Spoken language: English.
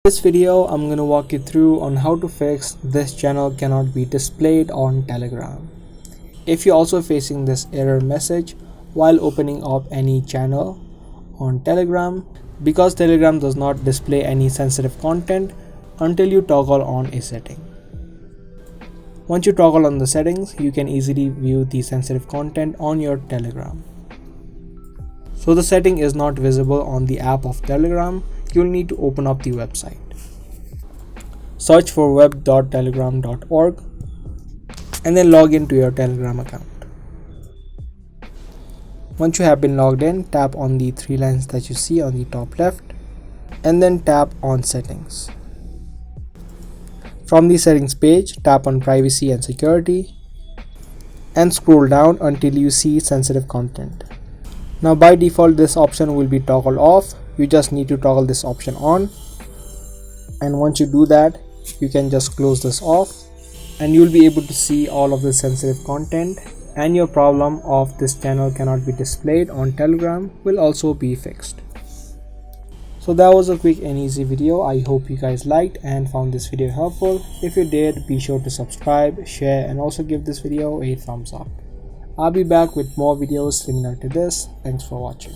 This video I'm going to walk you through on how to fix this channel cannot be displayed on Telegram. If you're also facing this error message while opening up any channel on Telegram, because Telegram does not display any sensitive content until you toggle on a setting. Once you toggle on the settings, you can easily view the sensitive content on your Telegram. So the setting is not visible on the app of Telegram. You'll need to open up the website. Search for web.telegram.org and then log into your Telegram account. Once you have been logged in, tap on the three lines that you see on the top left and then tap on settings. From the settings page, tap on privacy and security and scroll down until you see sensitive content. Now by default this option will be toggled off. You just need to toggle this option on, and once you do that you can just close this off and you'll be able to see all of the sensitive content, and your problem of this channel cannot be displayed on Telegram will also be fixed. So that was a quick and easy video. I hope you guys liked and found this video helpful. If you did, be sure to subscribe, share and also give this video a thumbs up. I'll be back with more videos similar to this. Thanks for watching.